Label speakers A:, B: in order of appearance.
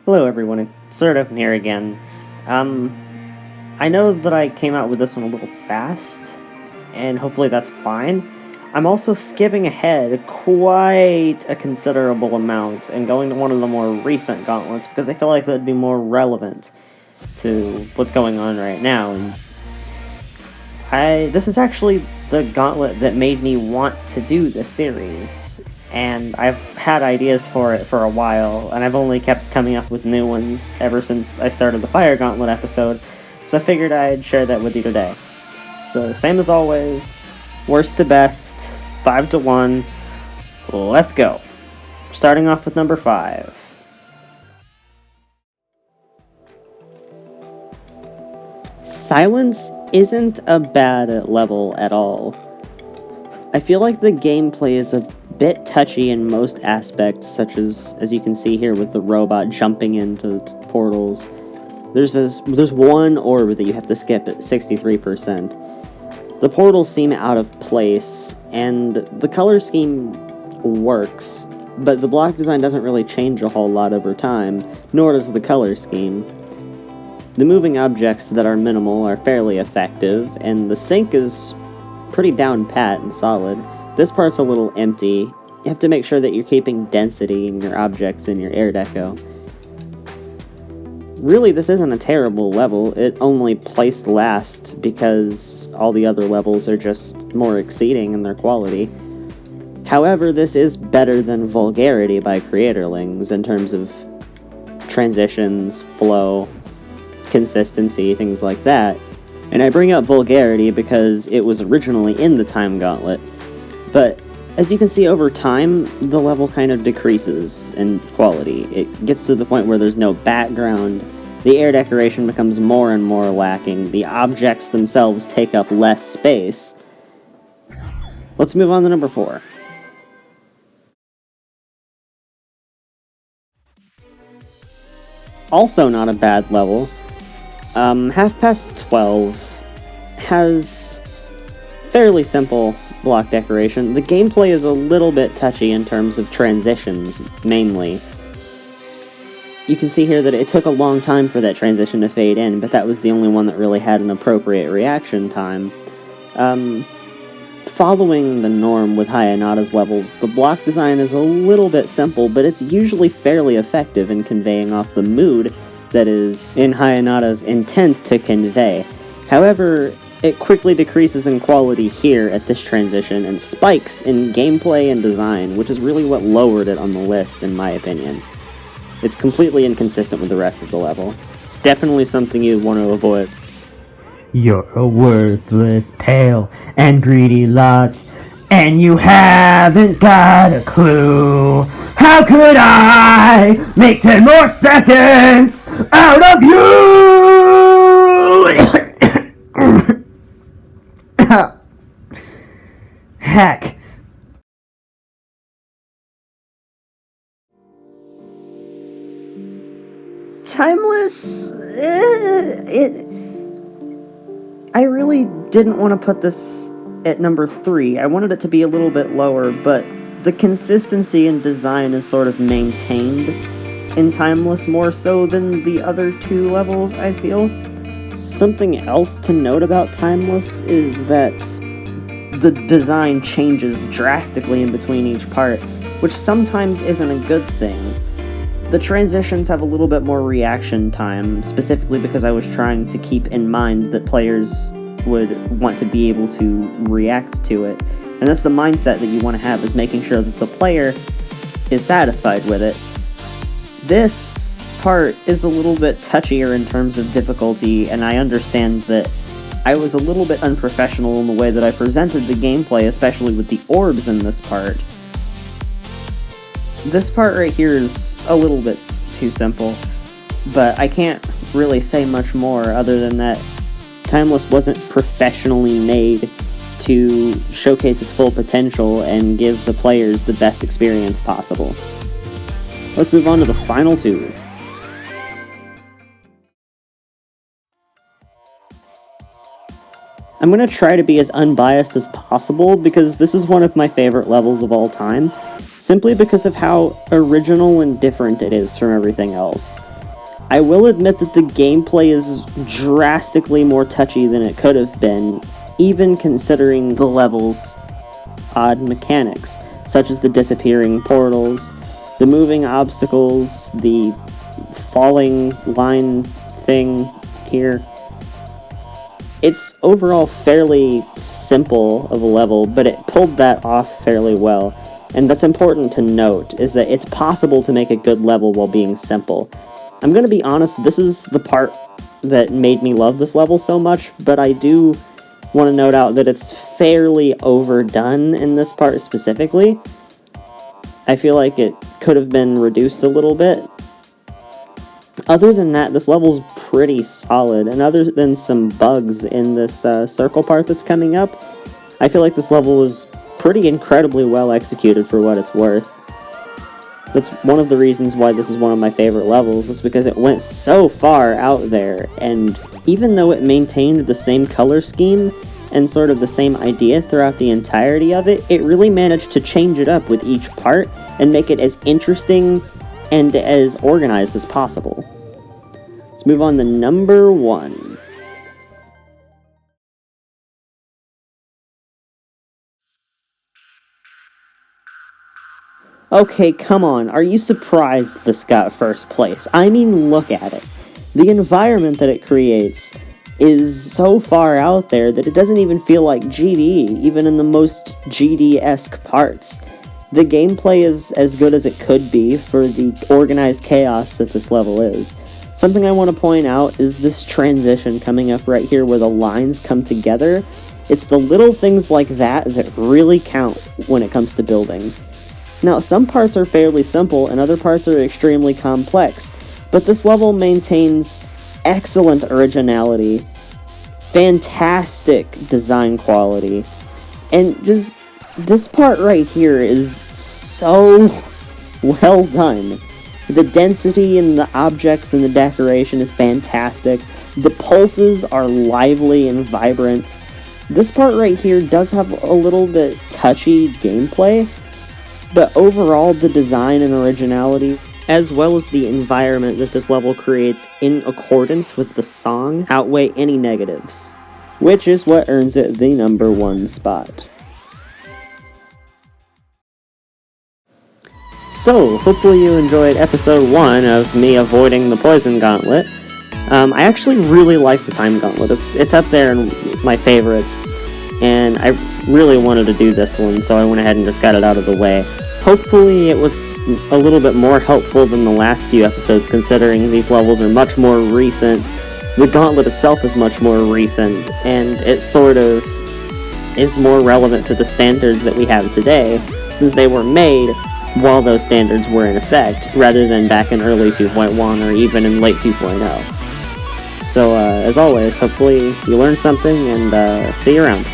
A: Hello everyone, it's SirHadoken here again. I know that I came out with this one a little fast, and hopefully that's fine. I'm also skipping ahead quite a considerable amount and going to one of the more recent gauntlets because I feel like that'd be more relevant to what's going on right now. And this is actually the gauntlet that made me want to do this series. And I've had ideas for it for a while, and I've only kept coming up with new ones ever since I started the Fire Gauntlet episode, so I figured I'd share that with you today. So, same as always, worst to best, 5 to 1, let's go. Starting off with number 5. Silence isn't a bad level at all. I feel like the gameplay is a bit touchy in most aspects, such as you can see here with the robot jumping into portals. There's one orb that you have to skip at 63%. The portals seem out of place, and the color scheme works, but the block design doesn't really change a whole lot over time, nor does the color scheme. The moving objects that are minimal are fairly effective, and the sync is pretty down pat and solid. This part's a little empty. You have to make sure that you're keeping density in your objects in your air deco. Really, this isn't a terrible level. It only placed last because all the other levels are just more exceeding in their quality. However, this is better than Vulgarity by Creatorlings in terms of transitions, flow, consistency, things like that. And I bring up Vulgarity because it was originally in the Time Gauntlet, but as you can see over time, the level kind of decreases in quality. It gets to the point where there's no background, the air decoration becomes more and more lacking, the objects themselves take up less space. Let's move on to number 4. Also not a bad level. Half Past 12 has fairly simple block decoration. The gameplay is a little bit touchy in terms of transitions, mainly. You can see here that it took a long time for that transition to fade in, but that was the only one that really had an appropriate reaction time. Following the norm with Hyenada's levels, the block design is a little bit simple, but it's usually fairly effective in conveying off the mood that is in Hyenada's intent to convey. However, it quickly decreases in quality here at this transition and spikes in gameplay and design, which is really what lowered it on the list, in my opinion. It's completely inconsistent with the rest of the level. Definitely something you'd want to avoid.
B: You're a worthless, pale, and greedy lot, and you haven't got a clue. How could I make 10 more seconds out of you? Heck.
A: Timeless? I really didn't want to put this at number 3. I wanted it to be a little bit lower, but the consistency in design is sort of maintained in Timeless more so than the other 2 levels, I feel. Something else to note about Timeless is that the design changes drastically in between each part, which sometimes isn't a good thing. The transitions have a little bit more reaction time, specifically because I was trying to keep in mind that players would want to be able to react to it. And that's the mindset that you want to have, is making sure that the player is satisfied with it. This part is a little bit touchier in terms of difficulty, and I understand that I was a little bit unprofessional in the way that I presented the gameplay, especially with the orbs in this part. This part right here is a little bit too simple, but I can't really say much more other than that Timeless wasn't professionally made to showcase its full potential and give the players the best experience possible. Let's move on to the final 2. I'm going to try to be as unbiased as possible because this is one of my favorite levels of all time, simply because of how original and different it is from everything else. I will admit that the gameplay is drastically more touchy than it could have been, even considering the level's odd mechanics, such as the disappearing portals, the moving obstacles, the falling line thing here. It's overall fairly simple of a level, but it pulled that off fairly well. And that's important to note, is that it's possible to make a good level while being simple. I'm gonna be honest, this is the part that made me love this level so much, but I do want to note out that it's fairly overdone in this part specifically. I feel like it could have been reduced a little bit. Other than that, this level's pretty solid, and other than some bugs in this circle part that's coming up, I feel like this level was pretty incredibly well executed for what it's worth. That's one of the reasons why this is one of my favorite levels, is because it went so far out there, and even though it maintained the same color scheme and sort of the same idea throughout the entirety of it, it really managed to change it up with each part and make it as interesting and as organized as possible. Let's move on to number 1. Okay, come on, are you surprised this got first place? I mean, look at it. The environment that it creates is so far out there that it doesn't even feel like GD, even in the most GD-esque parts. The gameplay is as good as it could be for the organized chaos that this level is. Something I want to point out is this transition coming up right here where the lines come together. It's the little things like that that really count when it comes to building. Now, some parts are fairly simple and other parts are extremely complex, but this level maintains excellent originality, fantastic design quality, and just this part right here is so well done. The density in the objects and the decoration is fantastic. The pulses are lively and vibrant. This part right here does have a little bit touchy gameplay, but overall the design and originality, as well as the environment that this level creates in accordance with the song, outweigh any negatives, which is what earns it the number 1 spot. So, hopefully you enjoyed episode 1 of me avoiding the Poison Gauntlet. I actually really like the Time Gauntlet. It's up there in my favorites, and I really wanted to do this one, so I went ahead and just got it out of the way. Hopefully it was a little bit more helpful than the last few episodes, considering these levels are much more recent. The Gauntlet itself is much more recent, and it sort of is more relevant to the standards that we have today, since they were made while those standards were in effect, rather than back in early 2.1 or even in late 2.0. So, as always, hopefully you learned something, and see you around.